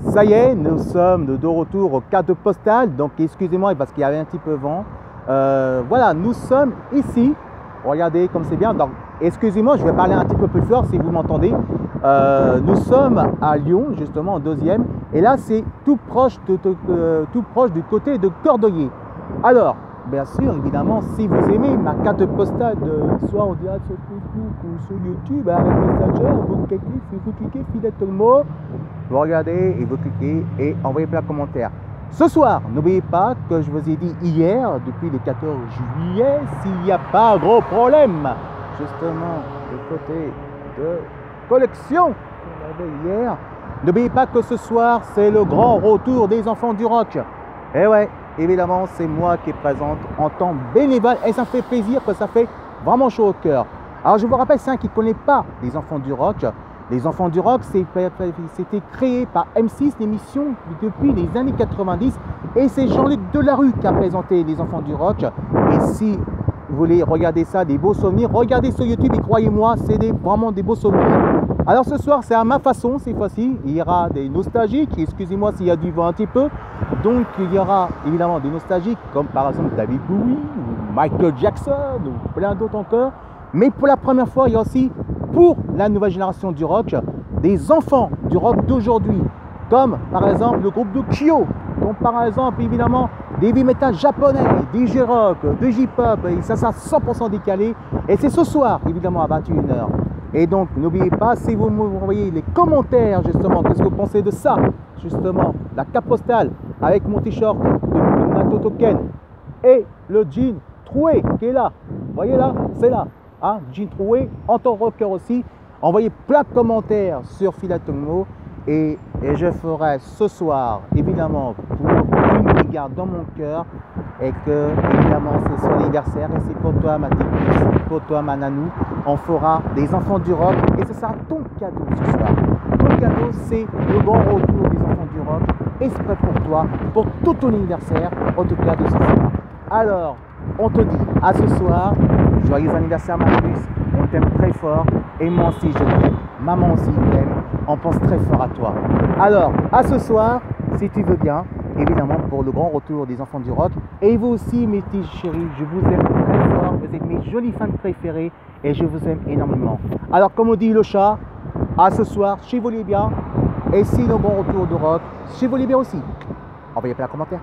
Ça y est, nous sommes de retour au cadre postal, donc excusez-moi parce qu'il y avait un petit peu vent. Voilà, nous sommes ici, regardez comme c'est bien, donc excusez-moi, je vais parler un petit peu plus fort si vous m'entendez. Nous sommes à Lyon, justement, en deuxième, et là c'est tout proche du côté de Cordoyer. Alors, bien sûr, évidemment, si vous aimez ma carte postale, soit en direct sur Facebook ou sur YouTube avec Messenger, vous cliquez Fidèle Talkmo, vous regardez et vous cliquez et envoyez plein de commentaires. Ce soir, n'oubliez pas que je vous ai dit hier, depuis le 14 juillet, s'il n'y a pas gros problème, justement, du côté de collection qu'on avait hier, n'oubliez pas que ce soir, c'est le grand retour des enfants du rock. Et ouais, évidemment, c'est moi qui présente en tant que bénévole et ça me fait plaisir, que ça fait vraiment chaud au cœur. Alors, je vous rappelle, c'est un qui ne connaît pas les enfants du rock. Les enfants du rock, c'était créé par M6, l'émission depuis les années 90. Et c'est Jean-Luc Delarue qui a présenté les enfants du rock. Et si vous voulez regarder ça, des beaux souvenirs, regardez sur YouTube et croyez-moi, c'est vraiment des beaux souvenirs. Alors ce soir, c'est à ma façon, cette fois-ci. Il y aura des nostalgiques, excusez-moi s'il y a du vent un petit peu. Donc il y aura évidemment des nostalgiques, comme par exemple David Bowie, ou Michael Jackson, ou plein d'autres encore. Mais pour la première fois, il y a aussi, pour la nouvelle génération du rock, des enfants du rock d'aujourd'hui, comme par exemple le groupe de Kyo, comme par exemple évidemment des heavy metal japonais, des J-rock, des J-pop, et ça sera 100% décalé. Et c'est ce soir, évidemment, à 21h. Et donc, n'oubliez pas, si vous m'envoyez les commentaires, justement, qu'est-ce que vous pensez de ça, justement, la carte postale avec mon t-shirt de Nato Token et le jean troué qui est là. Vous voyez là, c'est là. Hein, jean troué, en tant que rocker aussi. Envoyez plein de commentaires sur Fidèle Talkmo et je ferai ce soir, évidemment, pour une qui garde dans mon cœur et que, évidemment, c'est son anniversaire et c'est pour toi, ma petite, c'est pour toi, ma nanou. On fera des enfants du rock et ce sera ton cadeau ce soir. Ton cadeau, c'est le grand retour des enfants du rock et c'est prêt pour toi, pour tout ton anniversaire, en tout cas de ce soir. Alors, on te dit à ce soir, joyeux anniversaire ma puce, on t'aime très fort et moi aussi je t'aime, maman aussi t'aime, on pense très fort à toi. Alors, à ce soir, si tu veux bien, évidemment pour le grand retour des enfants du rock, et vous aussi mes petits chéris, je vous aime très fort, vous êtes mes jolies fans préférées et je vous aime énormément. Alors comme on dit le chat, à ce soir, chez vous les bien, et si le grand retour de rock, chez vous les bien aussi. Envoyez plein de commentaires.